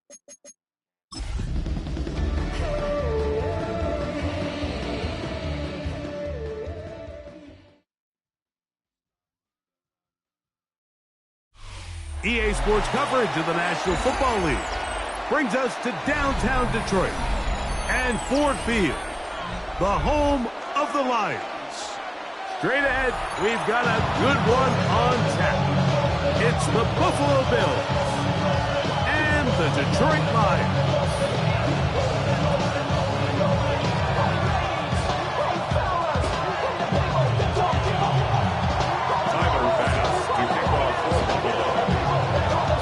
EA Sports coverage of the National Football League brings us to downtown Detroit and Ford Field, the home of the Lions. Straight ahead, we've got a good one on tap. It's the Buffalo Bills and the Detroit Lions.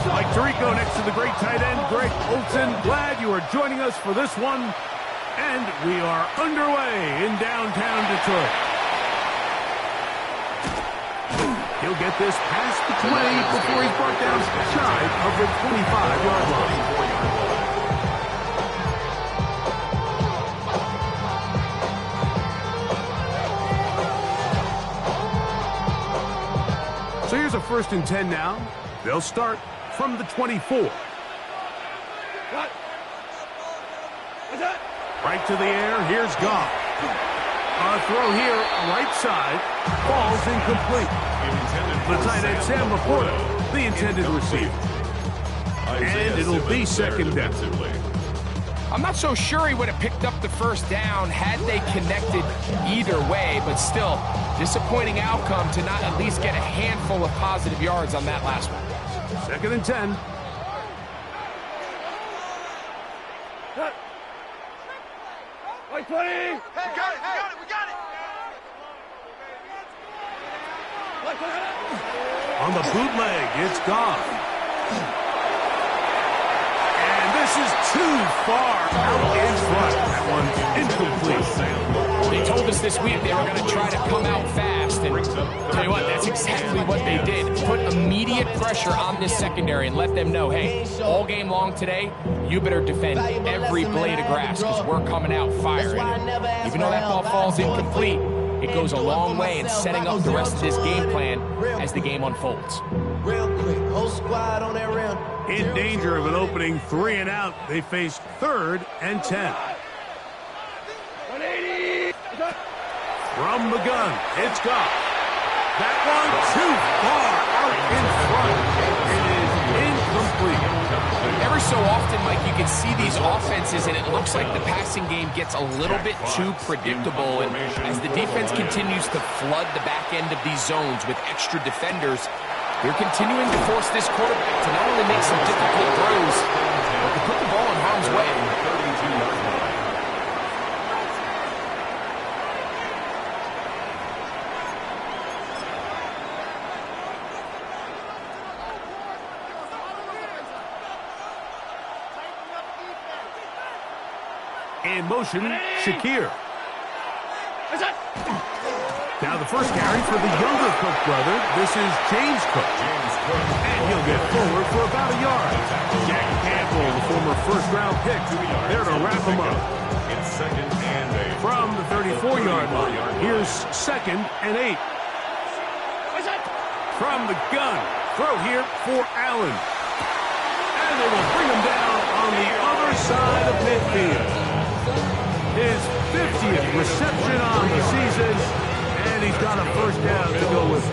Mike Tirico next to the great tight end, Greg Olsen. Glad you are joining us for this one. And we are underway in downtown Detroit. He'll get this past the 20 before he's brought down shy of the 25-yard line. So here's a 1st and 10 now. They'll start from the 24. Right to the air. Here's Goff. A throw here, right side, falls incomplete. The tight end, Sam Laporta, the intended receiver. And it'll be 2nd down. I'm not so sure he would have picked up the 1st down had they connected either way, but still, disappointing outcome to not at least get a handful of positive yards on that last one. 2nd and 10. Like 20. Hey, we got it. On the bootleg, it's Goff. And this is too far out in front. That one's incomplete. They told us this week they were going to try to come out fast, and tell you what, that's exactly what they did. Put immediate pressure on this secondary and let them know, hey, all game long today, you better defend every blade of grass because we're coming out firing. Even though that ball falls incomplete, it goes a long way in setting up the rest of this game plan as the game unfolds. In danger of an opening 3 and out, they face 3rd and 10. From the gun, it's Goff. That one too far out in front. It is incomplete. Every so often, Mike, you can see these offenses, and it looks like the passing game gets a little bit too predictable. And as the defense continues to flood the back end of these zones with extra defenders, they're continuing to force this quarterback to not only make some difficult throws, but to put the ball in harm's way. In motion, Shakir. Now the first carry for the younger Cook brother. This is James Cook. And he'll get forward for about a yard. Jack Campbell, the former first-round pick, there to wrap him up. From the 34-yard line, here's 2nd and 8. From the gun, throw here for Allen. And they will bring him down on the other side of midfield. His 50th reception on the season, and he's got a 1st down to go with it.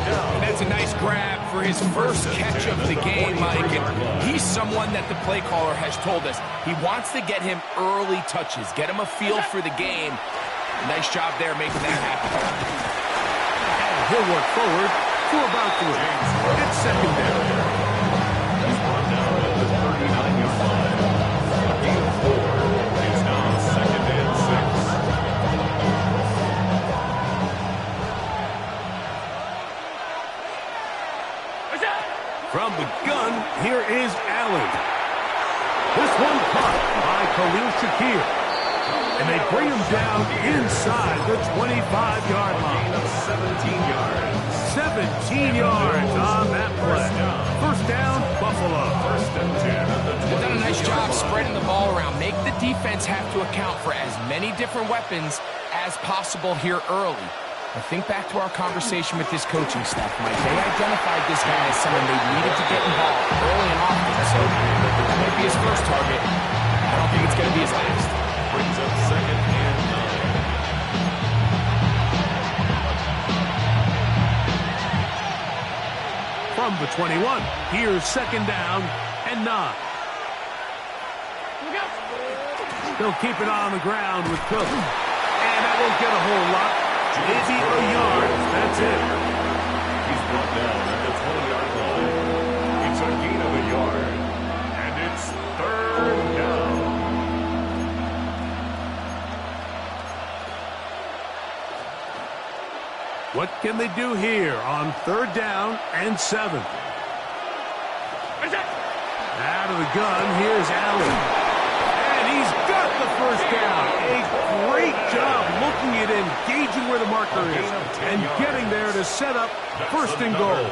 And that's a nice grab for his first catch of the game, Mike. And he's someone that the play caller has told us he wants to get him early touches, get him a feel for the game. Nice job there making that happen. And he'll work forward for about 3. It's 2nd down. From the gun, here is Allen. This one caught by Khalil Shakir. And they bring him down inside the 25-yard line. 17 yards on that play. 1st down, Buffalo. 1st and 10. They've done a nice job spreading the ball around. Make the defense have to account for as many different weapons as possible here early. I think back to our conversation with this coaching staff, Mike. They identified this guy as someone they needed to get involved early and often, so that might be his 21. Here's second down and 9. They'll keep it on the ground with Cook. And that won't get a whole lot. Maybe a yard. That's it. He's brought down at the 20-yard line. It's a gain of a yard. And it's third down. What can they do here on third down and 7? Out of the gun, here's Allen. And he's got the first down. A great job looking at engaging where the marker is and getting there to set up first and goal.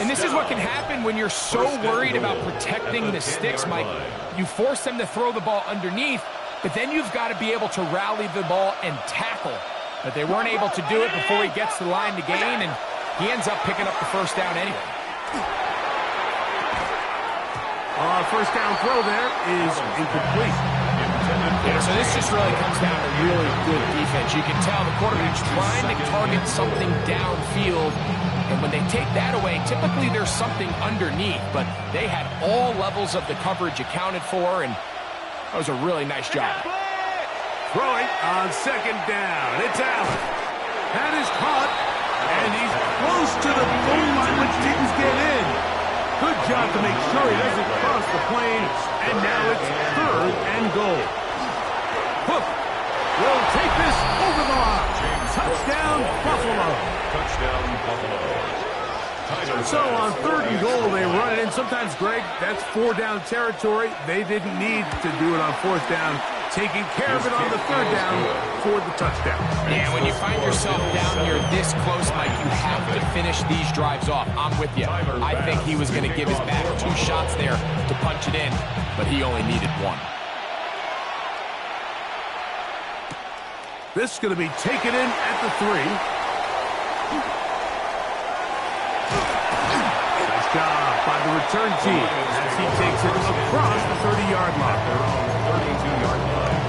And this is what can happen when you're so worried about protecting the sticks, Mike. You force them to throw the ball underneath, but then you've got to be able to rally the ball and tackle. But they weren't able to do it before he gets to the line to gain, and he ends up picking up the first down anyway. First down throw there is incomplete. Yeah, so this just really comes down to really good defense. You can tell the quarterback's trying to target something downfield, and when they take that away, typically there's something underneath, but they had all levels of the coverage accounted for, and that was a really nice job. Throwing on second down. It's Allen. That is caught, and he's close to the goal line, which didn't get in. Good job to make sure he doesn't cross the plane, and now it's third and goal. Cook will take this over the line. Touchdown, Buffalo. Touchdown, Buffalo. So on third and goal, they run it in. Sometimes, Greg, that's 4-down territory. They didn't need to do it on fourth down. Taking care of it on the third down for the touchdown. Yeah, when you find yourself down here this close, Mike, you have to finish these drives off. I'm with you. I think he was going to give his back 2 shots there to punch it in, but he only needed 1. This is going to be taken in at the 3. Nice job by the return team as he takes it across the 30-yard line. 32-yard line.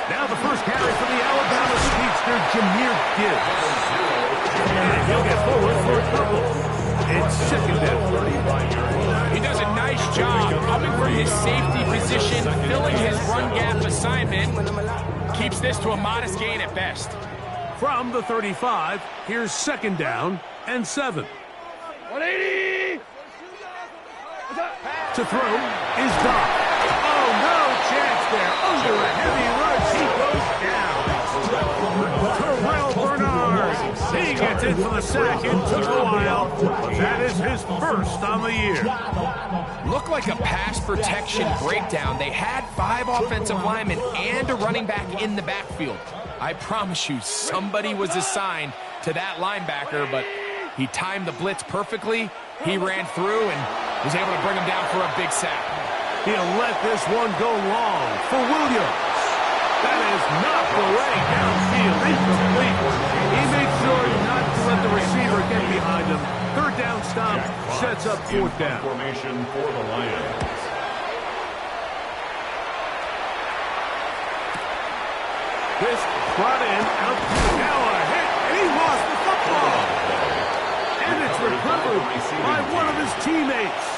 Now the first carry for the Alabama speedster, Jahmyr Gibbs. And he'll get forward for a couple. It's second down. He does a nice job coming from his safety position, filling his run gap assignment. Keeps this to a modest gain at best. From the 35, here's second down and 7. 180! To throw is Dodd. Oh, no chance there. Under a heavy rush, he goes down. Terrell Bernard. He gets in for the sack. It took a while, but that is his first on the year. Looked like a pass protection breakdown. They had 5 offensive linemen and a running back in the backfield. I promise you, somebody was assigned to that linebacker, but he timed the blitz perfectly. He ran through and was able to bring him down for a big sack. He'll let this one go long for Williams. That is not the way downfield. Incomplete. He made sure not to let the receiver get behind him. Third down stop sets up fourth down. Formation for the Lions. This brought in out now a hit, and he lost the football. And it's recovered by one of his teammates.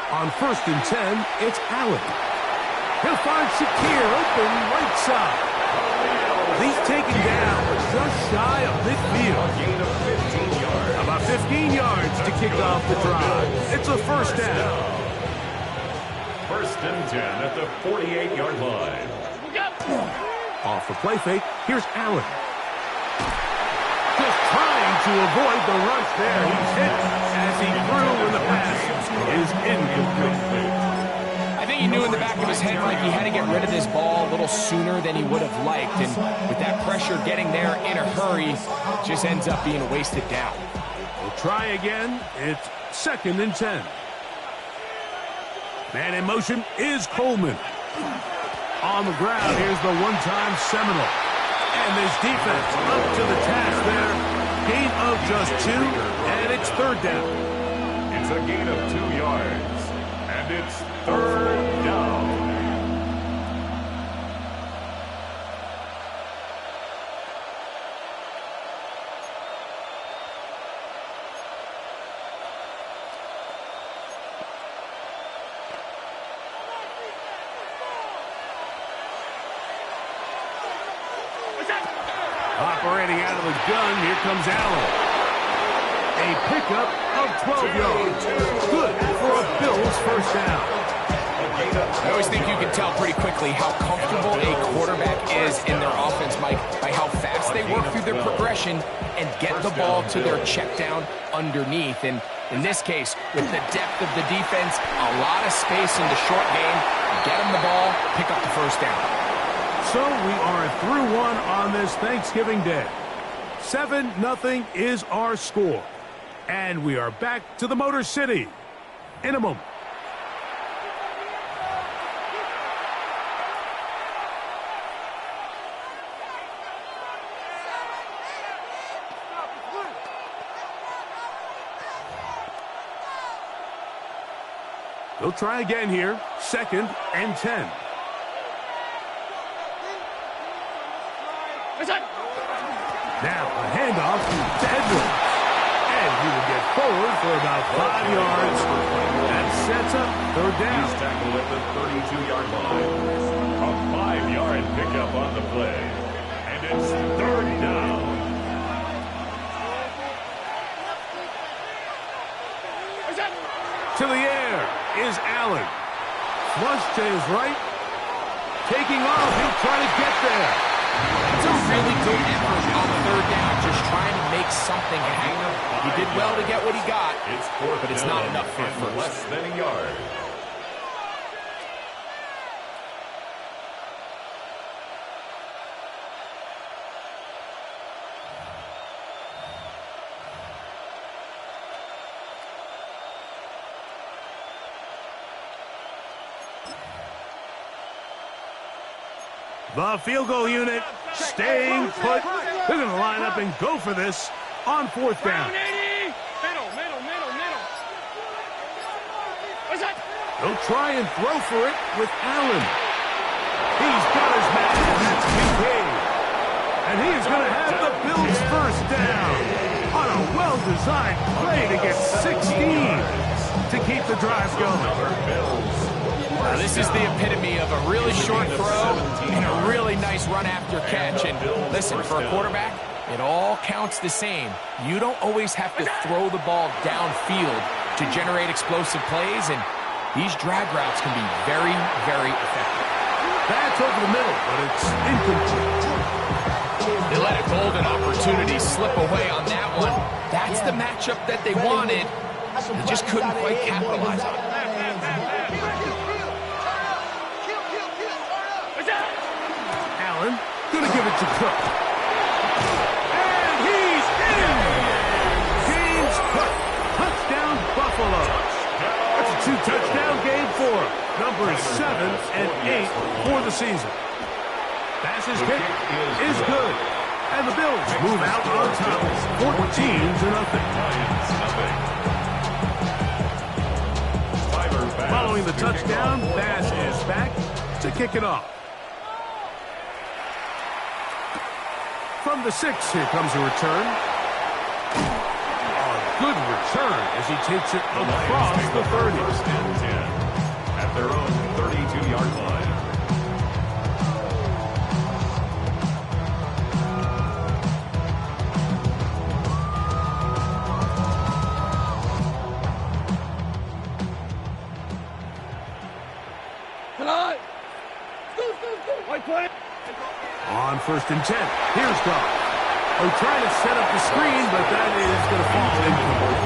On first and 10, it's Allen. He'll find Shakir open right side. He's taken down just shy of midfield. Gain of 15 yards. About 15 yards to kick off the drive. It's a first down. First and 10 at the 48-yard line. Off the play fake, here's Allen. Just trying to avoid the rush there. He's hit as he threw when the pass is incomplete. I think he knew in the back of his head, Mike, he had to get rid of this ball a little sooner than he would have liked. And with that pressure getting there in a hurry, it just ends up being a wasted down. We'll try again. It's second and 10. Man in motion is Coleman. On the ground, here's the one-time Seminole. And this defense up to the task there. Gain of just 2, and it's third down. It's a gain of 2 yards, and it's third down. Operating out of the gun, here comes Allen. A pickup of 12 yards. Good for a Bills first down. I always think you can tell pretty quickly how comfortable a quarterback is in their offense, Mike, by how fast they work through their progression and get the ball to their check down underneath. And in this case, with the depth of the defense, a lot of space in the short game, get them the ball, pick up the first down. So we are through 1 on this Thanksgiving Day. 7-0 is our score. And we are back to the Motor City in a moment. They'll try again here. 2nd and 10. Now a handoff to Edwards. And he will get forward for about 5 yards. That sets up third down. He's tackled at the 32-yard line. A 5-yard pickup on the play. And it's third down. To the air is Allen. Flush to his right. Taking off. He'll try to get there. It's a really good effort on third down, just trying to make something happen. He did well to get what he got, but it's not enough for first. Less than a yard. The field goal unit staying put. They're going to line up and go for this on 4th down. They'll try and throw for it with Allen. He's got his man, and that's Kincaid. And he is going to have the Bills first down on a well-designed play to get 16 to keep the drive going. This is the epitome of a really short throw and a really nice run after catch. And listen, for a quarterback, it all counts the same. You don't always have to throw the ball downfield to generate explosive plays, and these drag routes can be very, very effective. That's over the middle, but it's incomplete. They let a golden opportunity slip away on that one. That's the matchup that they wanted. They just couldn't quite capitalize on it. Allen gonna give it to Cook. And he's in! James Cook, touchdown Buffalo. That's a 2-touchdown game for him. Numbers 7 and 8 for the season. Pass's kick is good. And the Bills move out on top, 14-0. Following the touchdown, Bass is back to kick it off. From the 6, here comes a return. A good return as he takes it across the 30. At their own 32-yard line. On 1st and 10, here's Goff. Oh, trying to set up the screen, but that is going to fall incomplete.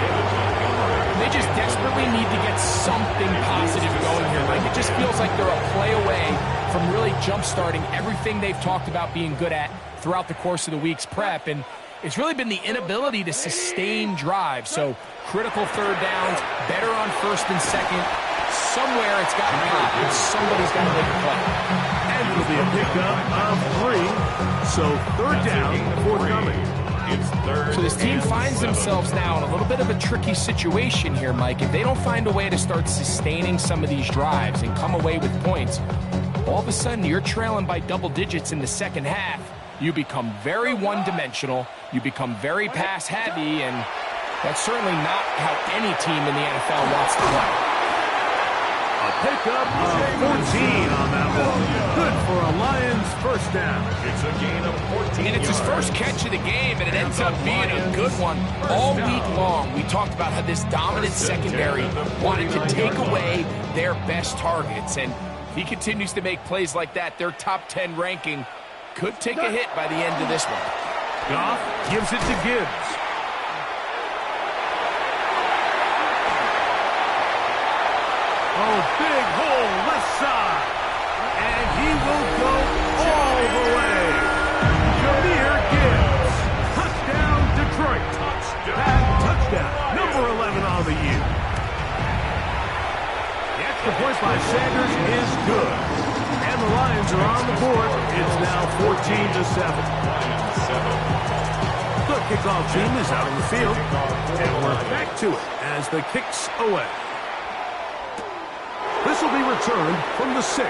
They just desperately need to get something positive going here. Like, it just feels like they're a play away from really jump-starting everything they've talked about being good at throughout the course of the week's prep. And it's really been the inability to sustain drives. So critical third downs, better on 1st and 2nd. Somewhere it's got to pop, and somebody's got to make a play. And be a pickup of 3. So third down, forthcoming. It's third. So this team finds themselves now in a little bit of a tricky situation here, Mike. If they don't find a way to start sustaining some of these drives and come away with points, all of a sudden you're trailing by double digits in the second half. You become very one-dimensional. You become very pass-heavy, and that's certainly not how any team in the NFL wants to play. A pickup of 14 on that one. Good for a Lions first down. It's a gain of 14 And it's his first catch of the game, and it ends up being a good one. All week long, we talked about how this dominant secondary wanted to take away their best targets. And if he continues to make plays like that, their top 10 ranking could take a hit by the end of this one. Goff gives it to Gibbs. Oh, big hole left side. And he will go all the way. Jahmyr Gibbs. Touchdown, Detroit. Touchdown. Number 11 on the year. The extra point by Sanders is good. And the Lions are on the board. It's now 14-7. The kickoff team is out on the field. And we're back to it as the kick's away. This will be returned from the 6.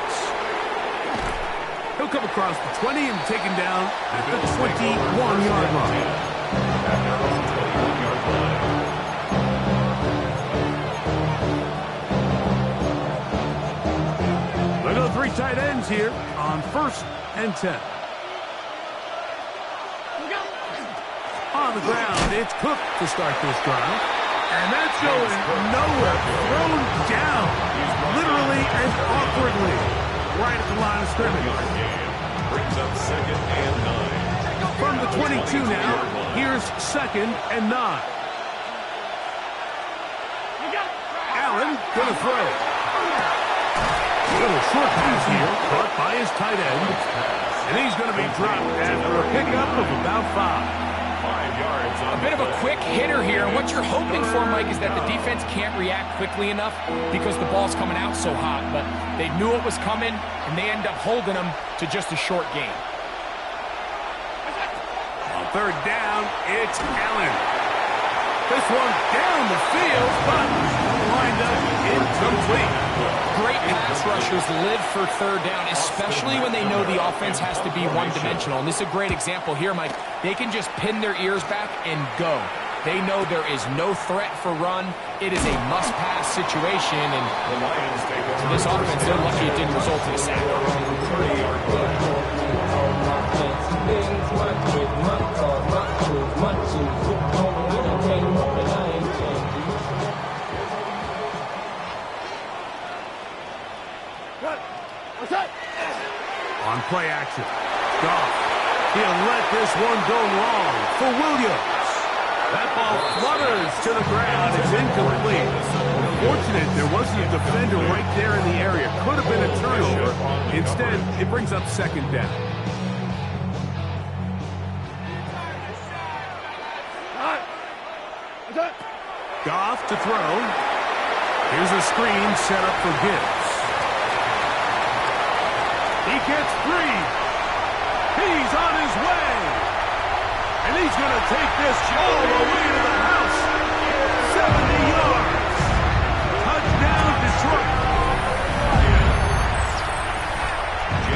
He'll come across the 20 and taken down at the 21-yard line. They go 3 tight ends here on 1st and 10. On the ground, it's Cook to start this drive. And that's going nowhere. Thrown down, literally and awkwardly, right at the line of scrimmage. Brings up 2nd and 9. From the 22 now, here's 2nd and 9. Allen gonna throw. Little short pass here, caught by his tight end. And he's gonna be dropped after a pickup of about 5. 5 yards. A bit of a quick hitter here. And what you're hoping for, Mike, is that the defense can't react quickly enough because the ball's coming out so hot. But they knew it was coming, and they end up holding them to just a short game. On 3rd down, it's Allen. This one down the field, but lined up incomplete. Great pass rushers live for 3rd down, especially when they know the offense has to be one-dimensional. And this is a great example here, Mike. They can just pin their ears back and go. They know there is no threat for run. It is a must-pass situation, and to this offense, they're lucky it didn't result in a sack. On play action, Goff. He'll let this one go long for Williams. That ball flutters to the ground. It's incomplete. Fortunate there wasn't a defender right there in the area. Could have been a turnover. Instead, it brings up 2nd down. Goff to throw. Here's a screen set up for Gibbs. He gets 3. He's on his way. And he's going to take this all the way to the house. 70 yards. Touchdown, Detroit.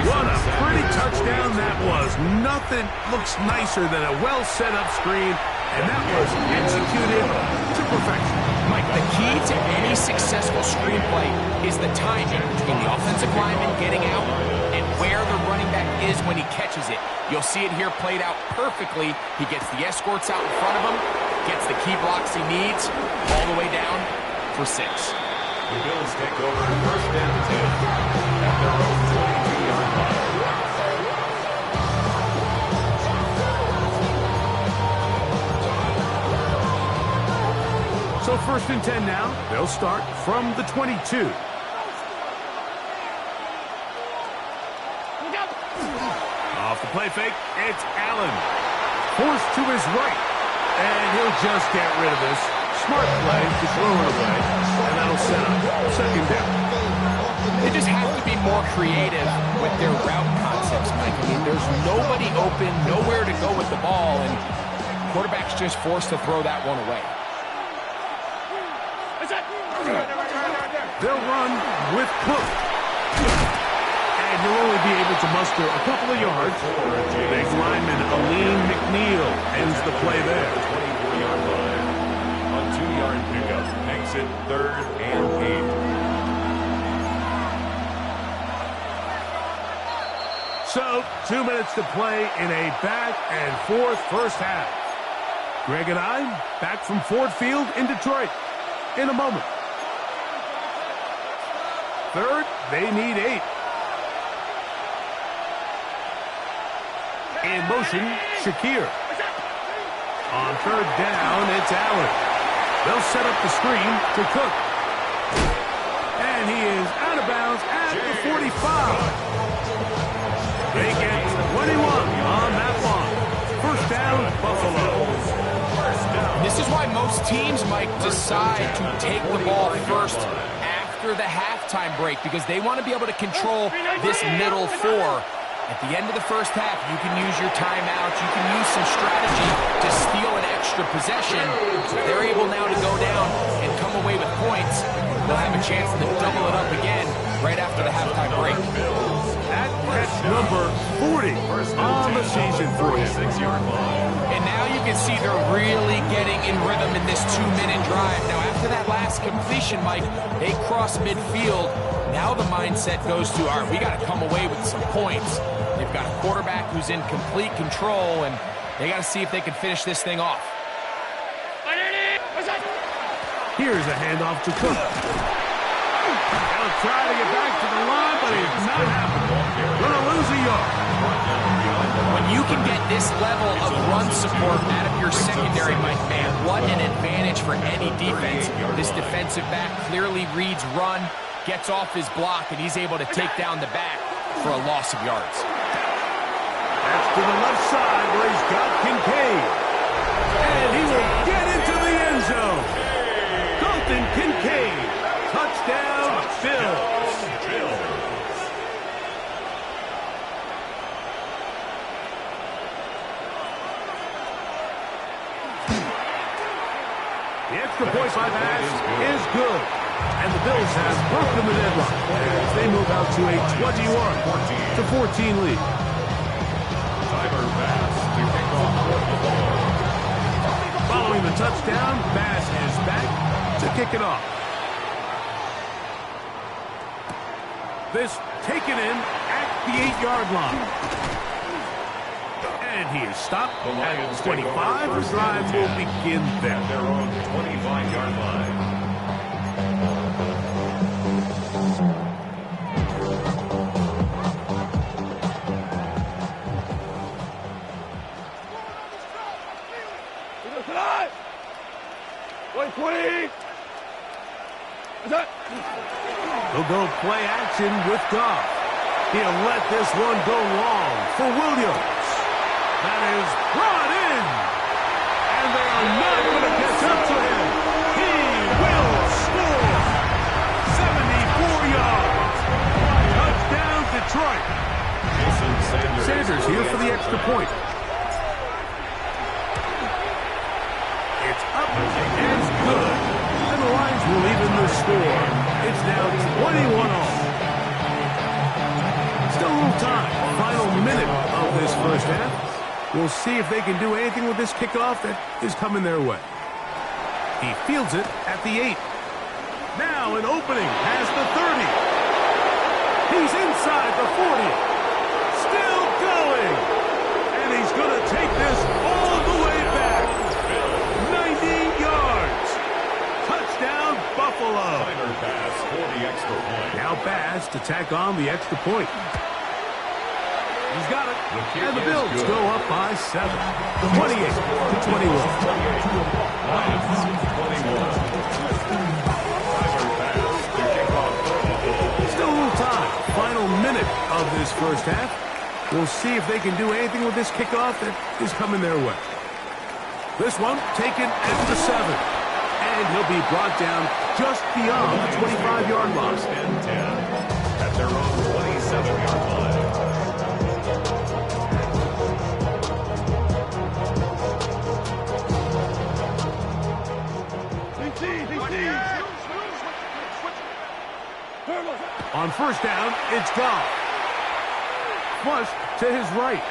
What a pretty touchdown that was. Nothing looks nicer than a well-set-up screen, and that was executed to perfection. Mike, the key to any successful screenplay is the timing between the offensive lineman getting out and where the running back is when he catches it. You'll see it here played out perfectly. He gets the escorts out in front of him, gets the key blocks he needs, all the way down for 6. The Bills take over 1st and 10 at their own 22-yard line. So 1st and 10 now. They'll start from the 22. Off the play fake, it's Allen. Forced to his right. And he'll just get rid of this. Smart play to throw it away. And that'll set up 2nd down. They just have to be more creative with their route concepts. concepts, Mike. I mean, there's nobody open, nowhere to go with the ball, and quarterback's just forced to throw that one away. They'll run with Cook. And he'll only be able to muster a couple of yards. Big lineman Alim McNeil ends the play there. 24-yard line. A 2-yard pickup makes it 3rd and 8. So, 2 minutes to play in a back-and-forth first half. Greg and I back from Ford Field in Detroit in a moment. Third, they need 8. In motion, Shakir. On 3rd down, it's Allen. They'll set up the screen to Cook. And he is out of bounds at the 45. They get 21 on that one. First down, Buffalo. This is why most teams, Mike, decide to take the ball first after the halftime break, because they want to be able to control this middle 4. At the end of the first half, you can use your timeouts, you can use some strategy to steal an extra possession. If they're able now to go down and come away with points, they'll have a chance to double it up again right after the halftime break. That catch number 40 on the season for him. And now you can see they're really getting in rhythm in this 2-minute drive. Now, after that last completion, Mike, they cross midfield. Now the mindset goes to, all right, we got to come away with some points. They've got a quarterback who's in complete control, and they got to see if they can finish this thing off. Here's a handoff to Cook. They'll try to get back to the line, but it's not happening. Gonna lose a yard. When you can get this level of run support out of your secondary, Mike, man, what an advantage for any defense. This defensive back clearly reads run, gets off his block, and he's able to take down the back for a loss of yards. That's to the left side where he's got Kincaid. And he will get into the end zone. Dalton Kincaid. Touchdown, Bills. The extra point by pass is good. And the Bills have broken the deadlock as they move out to a 21-14 lead. Tyler Bass to kick off the ball. Following the touchdown, Bass is back to kick it off. This taken in at the 8-yard line. And he is stopped at 25. The drive will begin there. Their own 25-yard line. He'll go play action with Goff. He'll let this one go long for Williams. That is brought in. And they are not going to catch up to him. He will score. 74 yards. Touchdown, Detroit. Sanders here for the extra point. It's up and good. And the Lions will even the score. It's now 21 all. Still a little time. Final minute of this first half. We'll see if they can do anything with this kickoff that is coming their way. He fields it at the 8. Now an opening past the 30. He's inside the 40. Still going. And he's going to take this all the way back. 90 yards. Touchdown, Buffalo. Now Bass to tack on the extra point. He's got it. And the Bills go up by 7. 28-21. Still a little time. Final minute of this first half. We'll see if they can do anything with this kickoff that is coming their way. This one taken at the 7. And he'll be brought down just beyond the 25-yard line. At their own 27-yard line. On first down, it's Goff. Flush to his right.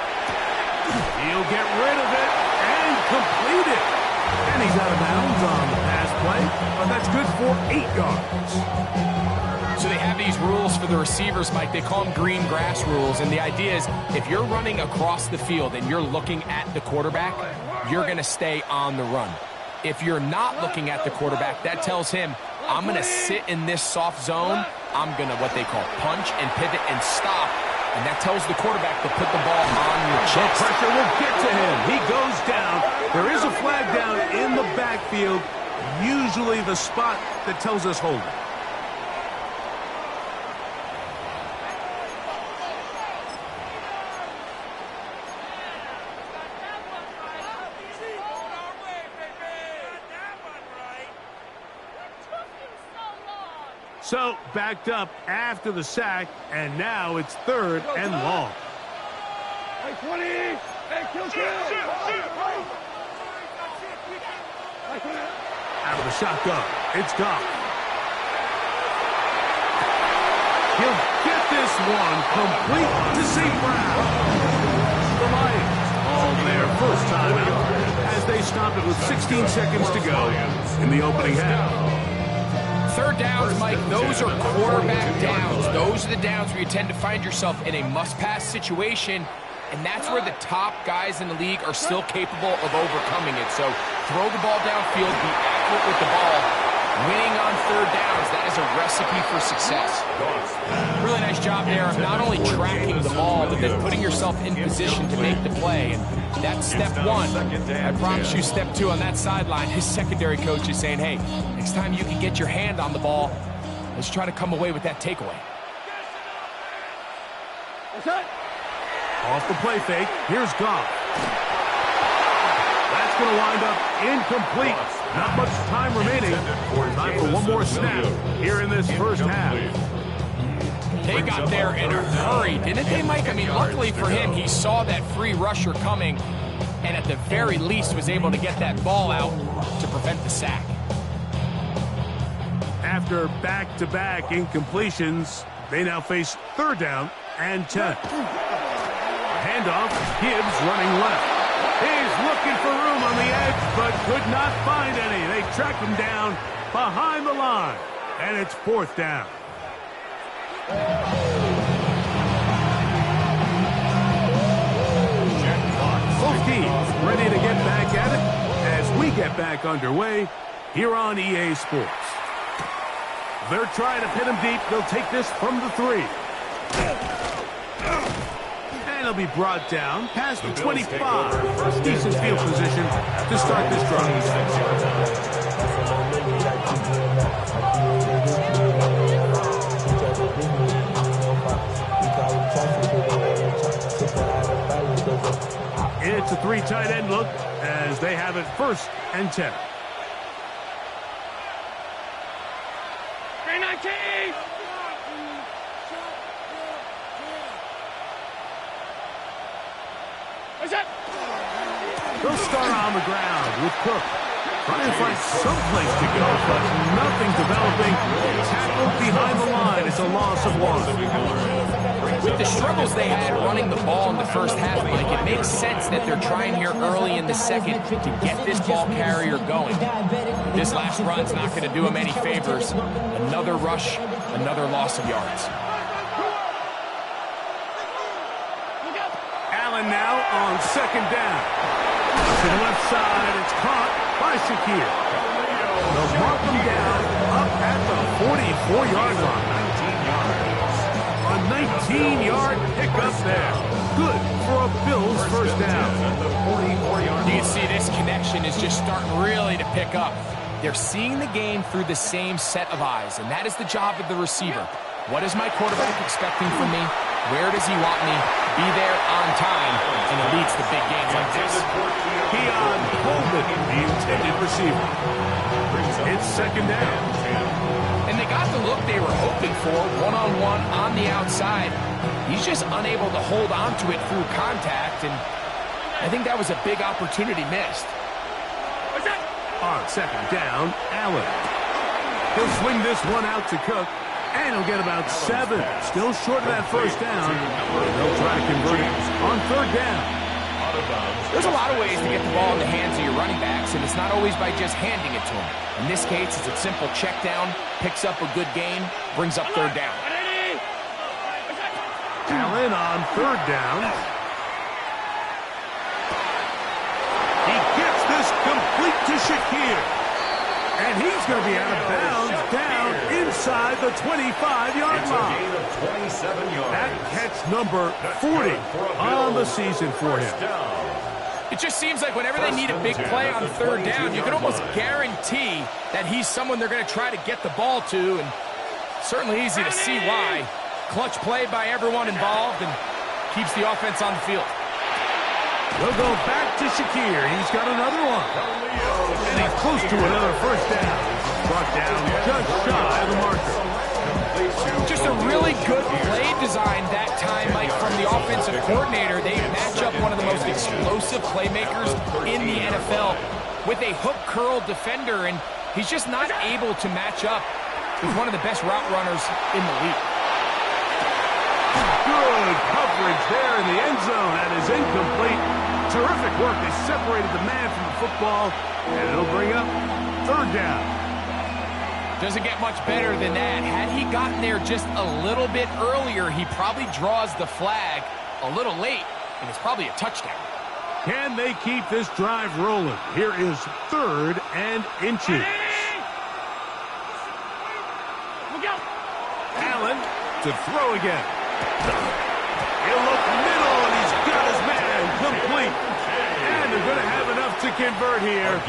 He'll get rid of it and complete it. And he's out of bounds on the pass play, but that's good for 8 yards. So they have these rules for the receivers, Mike. They call them green grass rules. And the idea is if you're running across the field and you're looking at the quarterback, you're going to stay on the run. If you're not looking at the quarterback, that tells him, I'm going to sit in this soft zone. I'm going to, what they call, punch and pivot and stop. And that tells the quarterback to put the ball on your chest. The pressure will get to him. He goes down. There is a flag down in the backfield, usually the spot that tells us hold it. So, backed up after the sack, and now it's 3rd and long. Hey, 20! Hey, kill! Out of the shotgun, it's Goff. He'll get this one complete to St. Brown. The Lions all their first time out as they stop it with 16 seconds to go in the opening half. 3rd downs, Mike, those are quarterback downs. Those are the downs where you tend to find yourself in a must-pass situation, and that's where the top guys in the league are still capable of overcoming it. So throw the ball downfield, be accurate with the ball. Winning on 3rd downs, that is a recipe for success. Really nice job there of not only tracking the ball, but then putting yourself in position to make the play. And that's step 1. I promise you step 2 on that sideline. His secondary coach is saying, hey, next time you can get your hand on the ball, let's try to come away with that takeaway. Off the play fake, here's Goff. That's going to wind up incomplete. Not much time remaining. Time for one more snap here in this first half. They got there in a hurry, didn't they, Mike? I mean, luckily for him, he saw that free rusher coming and at the very least was able to get that ball out to prevent the sack. After back-to-back incompletions, they now face 3rd down and 10. Handoff, Gibbs running left. He's looking for room on the edge, but could not find any. They track him down behind the line, and it's 4th down. Both teams ready to get back at it as we get back underway here on EA Sports. They're trying to pin him deep. They'll take this from the 3. And he'll be brought down past the 25. Decent field position to start this drive. It's a 3 tight end look as they have it 1st and 10. 319! They'll start on the ground with Cook. Trying to find some place to go, but nothing developing. Tackled behind the line. It's a loss of 1. With the struggles they had running the ball in the first half, Mike, it makes sense that they're trying here early in the second to get this ball carrier going. This last run's not going to do him any favors. Another rush, another loss of yards. Allen now on 2nd down. To the left side, it's caught by Shakir. They'll mark him down up at the 44-yard line. A 19-yard pickup there. Good for a Bills 1st down. You can see this connection is just starting really to pick up. They're seeing the game through the same set of eyes, and that is the job of the receiver. What is my quarterback expecting from me? Where does he want me? Be there on time, and it leads to big games like this. Keon Coleman, the intended receiver. It's 2nd down. And they got the look they were hoping for, one-on-one on the outside. He's just unable to hold on to it through contact, and I think that was a big opportunity missed. On 2nd down, Allen. He'll swing this one out to Cook. And he'll get about 7. Still short of that first down. They'll try to convert it on 3rd down. There's a lot of ways to get the ball in the hands of your running backs, and it's not always by just handing it to them. In this case, it's a simple check down, picks up a good gain, brings up 3rd down. Allen on 3rd down. He gets this complete to Shakir. And he's going to be out of bounds down inside the 25-yard line. That catch number 40 on the season for him. It just seems like whenever they need a big play on 3rd down, you can almost guarantee that he's someone they're going to try to get the ball to, and certainly easy to see why. Clutch play by everyone involved and keeps the offense on the field. They'll go back to Shakir. He's got another one. And he's close to another first down. Brought down just shy of the marker. Just a really good play design that time, Mike, from the offensive coordinator. They match up one of the most explosive playmakers in the NFL with a hook curl defender, and he's just not able to match up with one of the best route runners in the league. Good coverage there in the end zone. That is incomplete. Terrific work. They separated the man from the football, and it'll bring up 3rd down. Doesn't get much better than that. Had he gotten there just a little bit earlier, he probably draws the flag a little late, and it's probably a touchdown. Can they keep this drive rolling? Here is 3rd and inches. Allen to throw again. He'll look middle, and he's got his man complete. And they're going to have enough to convert here.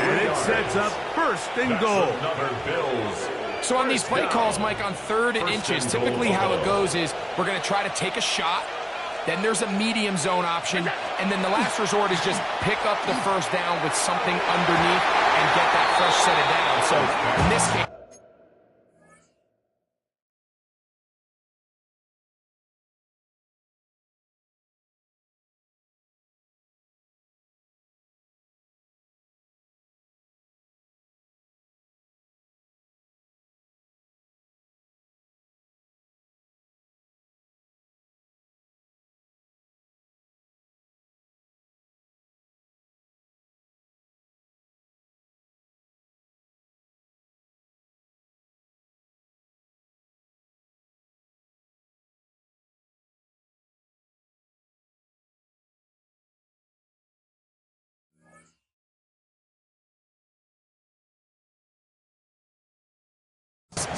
And it sets up 1st and goal. So on these play calls, Mike, on 3rd and inches, typically how it goes is we're going to try to take a shot. Then there's a medium zone option. And then the last resort is just pick up the first down with something underneath and get that fresh set of down. So in this case,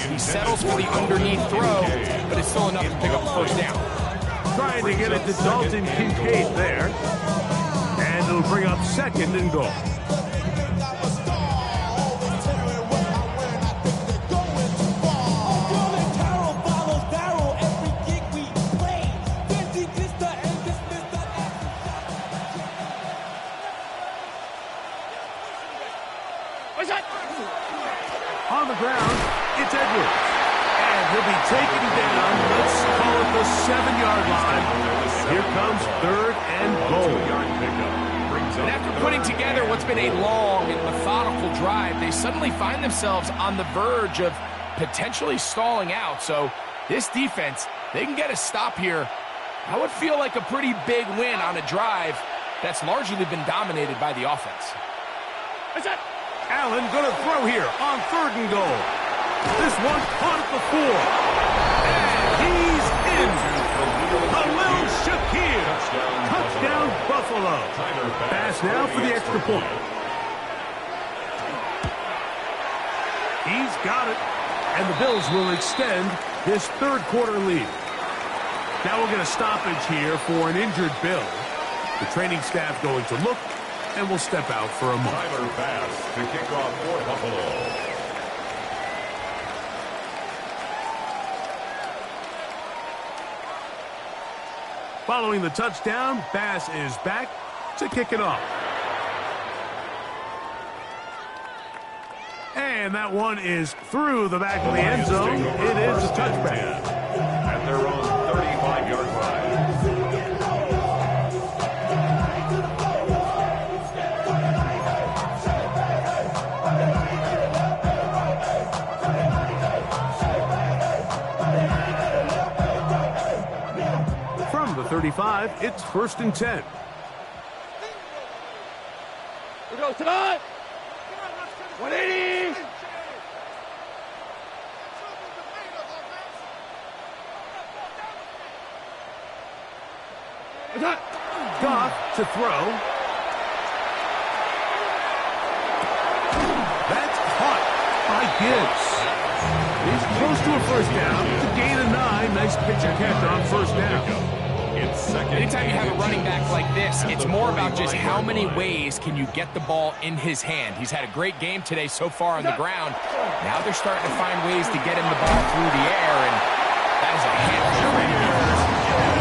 he settles for the underneath throw, but it's still enough to pick up the first down. Trying to get it to Dalton Kincaid there. And it'll bring up 2nd and goal. On the ground, it's Edwards. And he'll be taken down, let's call it the 7-yard line. Here comes 3rd and goal. And after putting together what's been a long and methodical drive, they suddenly find themselves on the verge of potentially stalling out. So this defense, they can get a stop here. That would feel like a pretty big win on a drive that's largely been dominated by the offense. Allen going to throw here on 3rd and goal. This one caught at the 4. And he's in. Khalil Shakir. Touchdown, Buffalo. Pass now for the extra point. He's got it. And the Bills will extend this 3rd quarter lead. Now we'll get a stoppage here for an injured Bill. The training staff going to look and will step out for a moment. Tyler Bass to kick off for Buffalo. Following the touchdown, Bass is back to kick it off. And that one is through the back of the end zone. It is a touchback. At their own 35-yard line. 35, it's 1st and 10. We go tonight. 180. Goff to throw. That's caught by Gibbs. He's close to a first down. It's a gain of 9. Nice pitch and catch on first down. Anytime you have a running back like this, it's more about just how many ways can you get the ball in his hand. He's had a great game today so far on the ground. Now they're starting to find ways to get him the ball through the air, and that is a handful right now.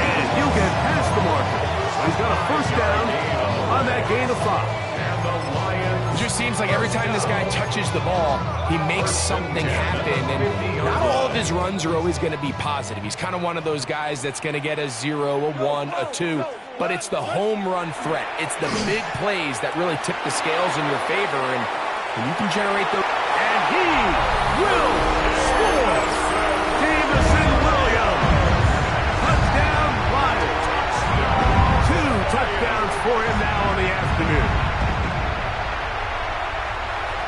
And he'll get past the marker. He's got a first down on that gain of 5. It just seems like every time this guy touches the ball, he makes something happen, and not all of his runs are always going to be positive. He's kind of one of those guys that's going to get a 0, a 1, a 2, but it's the home run threat. It's the big plays that really tip the scales in your favor, and when you can generate those. And he will score! Jameson Williams! Touchdown, Lions! 2 touchdowns for him now on the afternoon.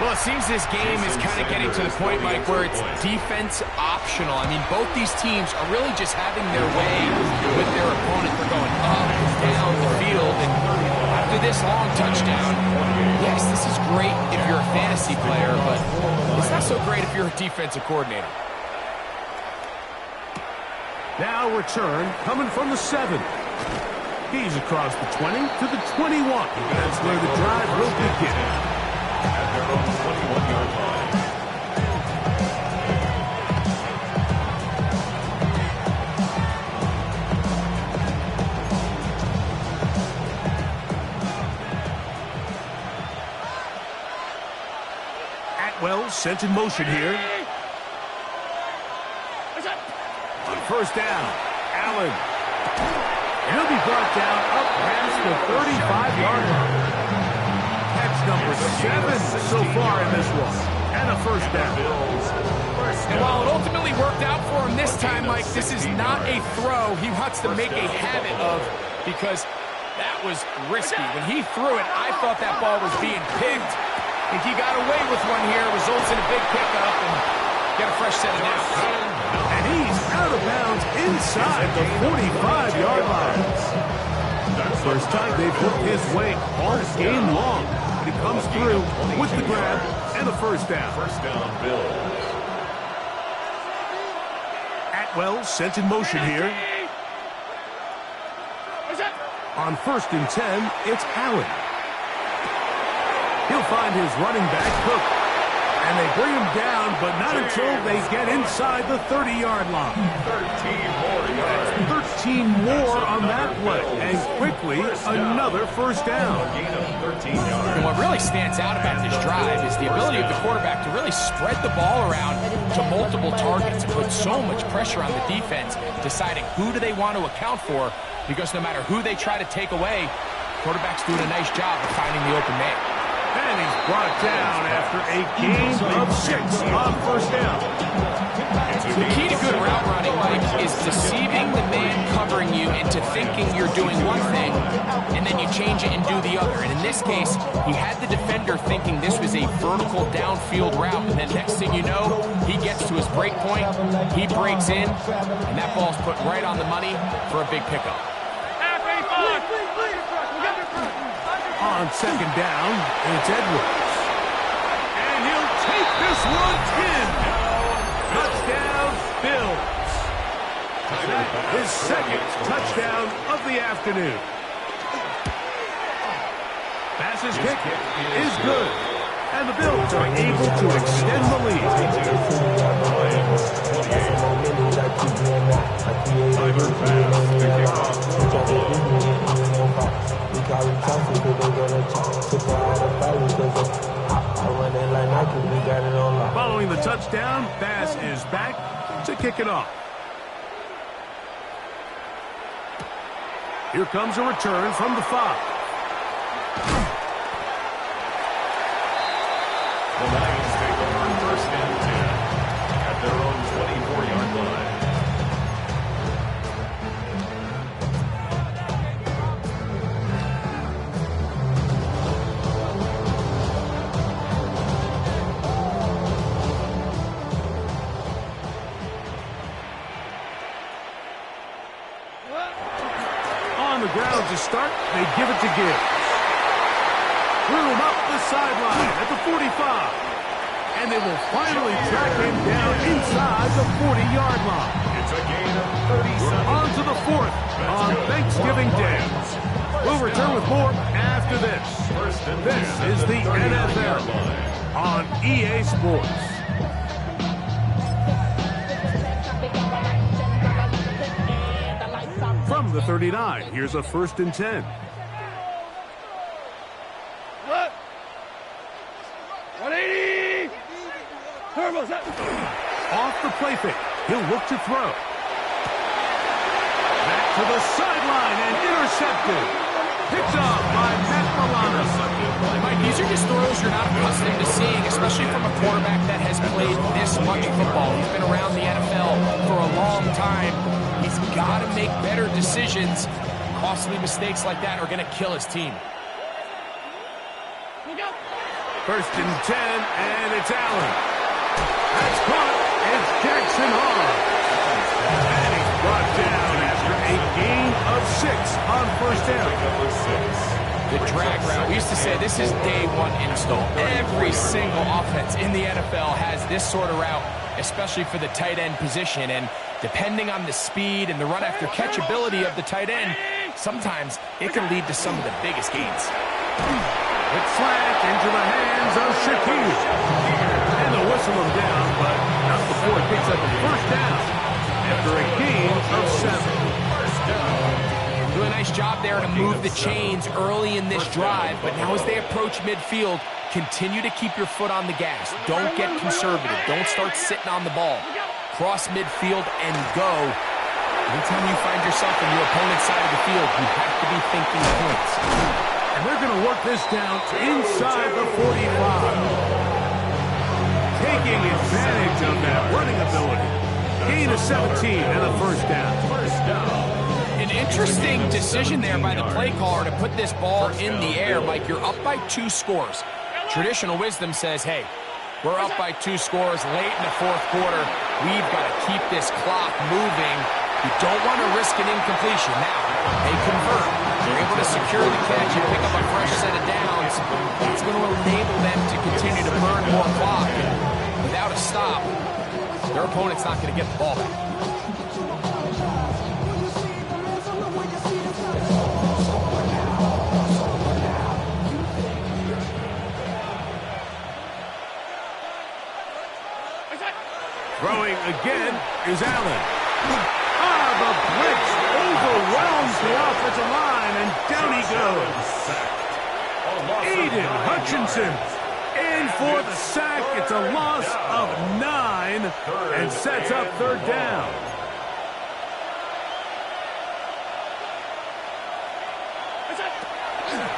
Well, it seems this game is kind of getting to the point, Mike, where it's defense optional. I mean, both these teams are really just having their way with their opponent. They're going up and down the field, and after this long touchdown, yes, this is great if you're a fantasy player, but it's not so great if you're a defensive coordinator. Now return coming from the 7. He's across the 20 to the 21. That's where the drive will begin. At their own 21-yard line. Atwell sent in motion here. On first down, Allen. And he'll be brought down up past the 35-yard line. Number 7 so far in this one, and a first down. And while it ultimately worked out for him this time, Mike, this is not a throw he wants to make a habit of, because that was risky. When he threw it, I thought that ball was being picked. I think he got away with one here, results in a big pickup, and get a fresh set of downs. And he's out of bounds inside the 45-yard line. First time they've worked his way all game long. He comes through with the grab and a first down. First down, Bills. Atwell sent in motion here. On 1st and 10, it's Allen. He'll find his running back, Cook. And they bring him down, but not until they get inside the 30-yard line. 13 more yards. 13 more on that play. And quickly, another first down. Gain of 13 yards. And what really stands out about this drive is the ability of the quarterback to really spread the ball around to multiple targets and put so much pressure on the defense, deciding who do they want to account for, because no matter who they try to take away, quarterback's doing a nice job of finding the open man. And he's brought down after a gain of 6 on first down. The key to good route running, Mike, is deceiving the man covering you into thinking you're doing one thing, and then you change it and do the other. And in this case, he had the defender thinking this was a vertical downfield route, and then next thing you know, he gets to his break point, he breaks in, and that ball's put right on the money for a big pickup. On second down, it's Edwards. And he'll take this one in. Touchdown, Bills. His second touchdown of the afternoon. Passes kick is good. And the Bills are able to extend the lead. Following the touchdown, Bass is back to kick it off. Here comes a return from the 5. The Lions take over first and 10 at their own 24-yard line. to Gibbs. Room up the sideline at the 45. And they will finally track him down inside the 40-yard line. It's a gain of 37. On to the 4th on Thanksgiving Day. We'll return with more after this. This is the NFL on EA Sports. From the 39, here's a 1st and 10. What? 180. Turbo set. Off the play fake. He'll look to throw. Back to the sideline and intercepted. Picked up by Matt Milano. Mike, these are just throws you're not accustomed to seeing, especially from a quarterback that has played this much football. He's been around the NFL for a long time. He's got to make better decisions. Costly mistakes like that are going to kill his team. 1st and 10, and it's Allen. That's caught. It's Jackson Hall. And he's brought down after a gain of 6 on 1st down. The drag route. We used to say this is day one install. Every single offense in the NFL has this sort of route, especially for the tight end position. And depending on the speed and the run after catch ability of the tight end, sometimes it can lead to some of the biggest gains. It's slant into the hands of Shaquille. And they'll whistle him down, but not before it picks up a 1st down after a gain of 7. Doing a nice job there to move the chains early in this drive, but now as they approach midfield, continue to keep your foot on the gas. Don't get conservative. Don't start sitting on the ball. Cross midfield and go. Anytime you find yourself on your opponent's side of the field, you have to be thinking points. And they're going to work this down inside the 45. Taking advantage of that running ability. Gain of 17 and a 1st down. An interesting decision there by the play caller to put this ball in the air. Mike, you're up by 2 scores. Traditional wisdom says, hey, we're up by 2 scores late in the 4th quarter. We've got to keep this clock moving. You don't want to risk an incompletion. Now, they convert. They're able to secure the catch and pick up a fresh set of downs. That's going to enable them to continue to burn more clock. And without a stop, their opponent's not going to get the ball back. Throwing again is Allen. The blitz overwhelms the offensive line, and down he goes. Aiden Hutchinson in for the sack. It's a loss of 9 and sets up 3rd down.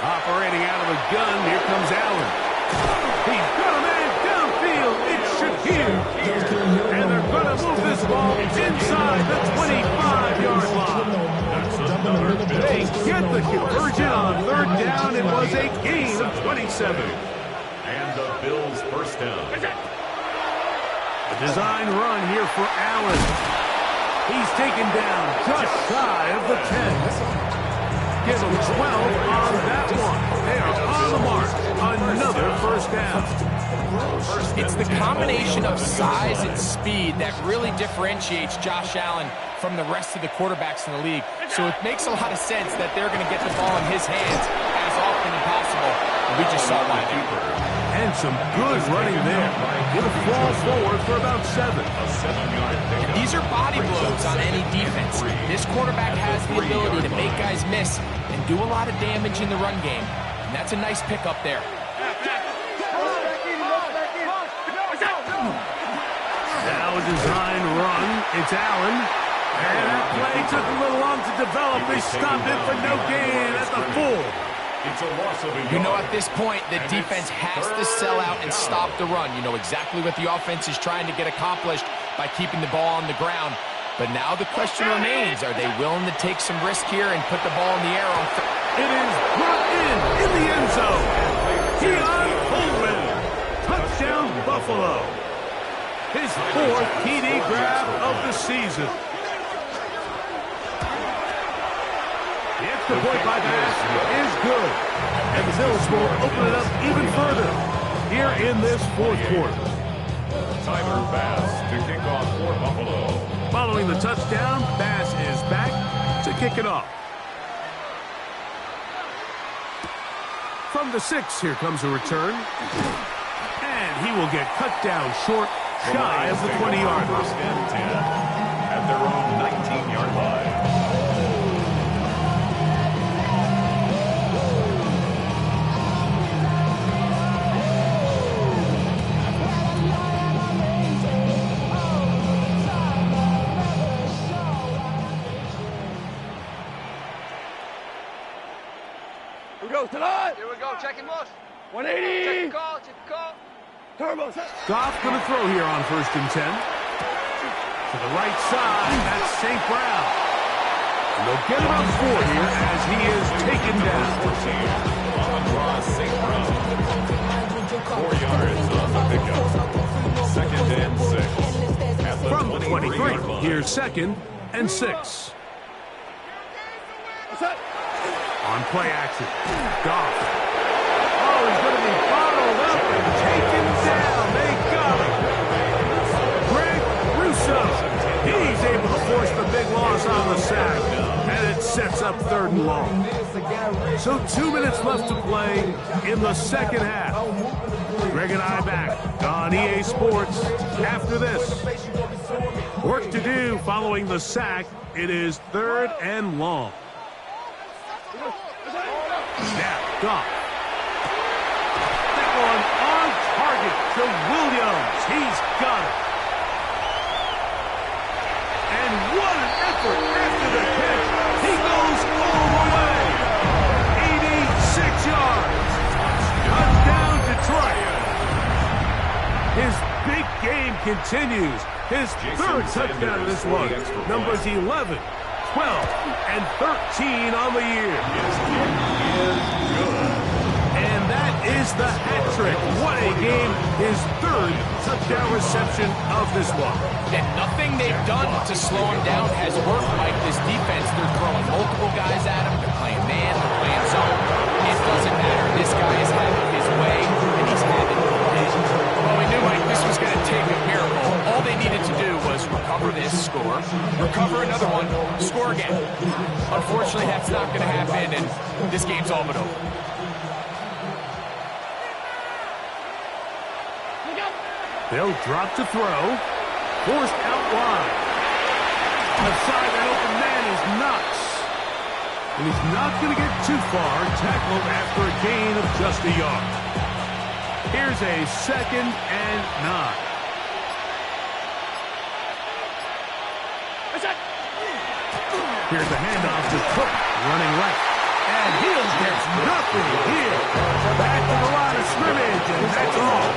Operating out of a gun, here comes Allen. He's got a man downfield. It's Shaquille. And they're going to move this ball inside the 25-yard line. They get the conversion on 3rd down. It was a gain of 27. And the Bills' 1st down. A design run here for Allen. He's taken down just shy of the 10. Give them 12 on that one. They are on the mark. Another 1st down. It's the combination of size and speed that really differentiates Josh Allen from the rest of the quarterbacks in the league. So it makes a lot of sense that they're going to get the ball in his hands as often as possible. And we just saw why. And some good running there. He'll fall forward for about 7. And these are body blows on any defense. This quarterback has the ability to make guys miss and do a lot of damage in the run game. And that's a nice pickup there. Now a design run. It's Allen. And that play took a little long to develop. They stopped it for no gain at the full. It's a loss of a yard. You know, at this point, the defense has to sell out and stop the run. You know exactly what the offense is trying to get accomplished by keeping the ball on the ground. But now the question remains, are they willing to take some risk here and put the ball in the air on It is brought in the end zone. Keon Coleman. Touchdown, Buffalo. His 4th TD grab of the season. The extra point by Bass is good. And the Bills will open it up even further here in this fourth quarter. Tyler Bass to kick off for Buffalo. Following the touchdown, Bass is back to kick it off. From the 6, here comes a return. And he will get cut down short, shy of the 20-yard line. First and 10 at their own 19-yard line. Here we go tonight. Here we go, checking what? 180. Check the call, check the call. Turbo set. Goff going to throw here on 1st and 10. To the right side, that's St. Brown. And they'll get about 4 here as he is taken down. 14 on the draw, St. Brown. 4 yards on the pickup. 2nd and 6 at the From the 23 yard 23, line. here's 2nd and 6. Set. On play action, Goff. Oh, he's going to be bottled up and taken down. They got him. Greg Russo. He's able to force the big loss on the sack. And it sets up 3rd and long. So 2 minutes left to play in the second half. Greg and I back on EA Sports after this. Work to do following the sack. It is 3rd and long. Snap, Goff. That one on target to Williams. He's got it. And what an effort after the catch. He goes all the way. 86 yards. Touchdown, Detroit. His big game continues. His 3rd touchdown of this one. Numbers 11, 12, and 13 on the year. And that is the hat trick. What a game. His 3rd touchdown reception of this one. And nothing they've done to slow him down has worked, Mike. This defense, they're throwing multiple guys at him. They're playing man, they're playing zone. It doesn't matter. This guy is having his way, and he's having his. Well, we knew, Mike, this was going to take a miracle. All they needed to do was recover this, score, recover another one, score again. Unfortunately, that's not going to happen, and this game's all but over. They'll drop to throw. Forced out wide. Outside that open man is Knox. And he's not going to get too far. Tackled after a gain of just a yard. Here's a 2nd and 9. Here's the handoff to Cook, running right. And Hill gets nothing here. Back to the line of scrimmage, and that's all.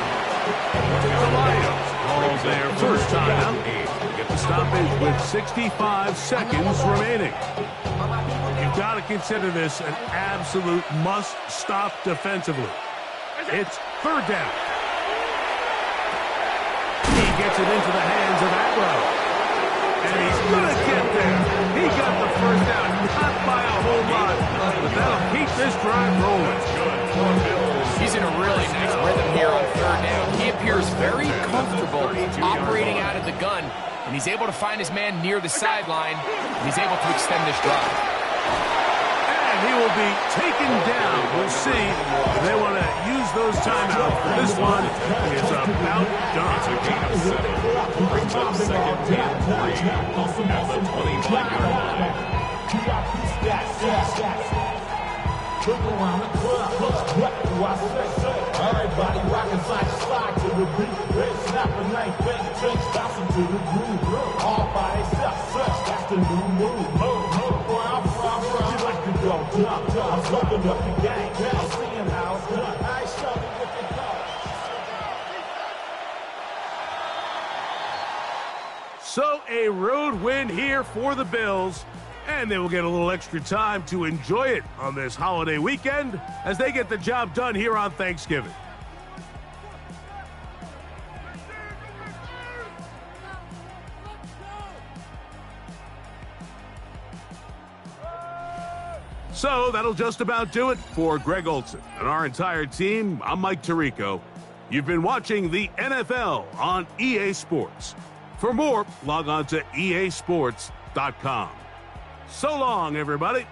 The Lions all there first time out. Get the stoppage with 65 seconds remaining. You've got to consider this an absolute must-stop defensively. It's 3rd down. He gets it into the hands of Atwell. And he's going to get there. He got the 1st down, not by a whole lot, but that'll keep this drive rolling. He's in a really nice rhythm here on 3rd down. He appears very comfortable operating out of the gun, and he's able to find his man near the sideline, and he's able to extend this drive. And he will be taken down. We'll see if they want to use those timeouts. This one is about done. Brings up 2nd and 3 at the 25-yard line. Look around the club, what do I say? Everybody rockin' like slide to the beat. Red snapper, night bang, drinks, bouncing to the groove. All by themselves, such, that's the new move. Where I'm from, you like to go dumb. I'm fucking up the game, I'm seeing how it's done. I ain't showing what they go. So a road win here for the Bills. And they will get a little extra time to enjoy it on this holiday weekend as they get the job done here on Thanksgiving. So that'll just about do it for Greg Olson and our entire team. I'm Mike Tirico. You've been watching the NFL on EA Sports. For more, log on to easports.com. So long, everybody.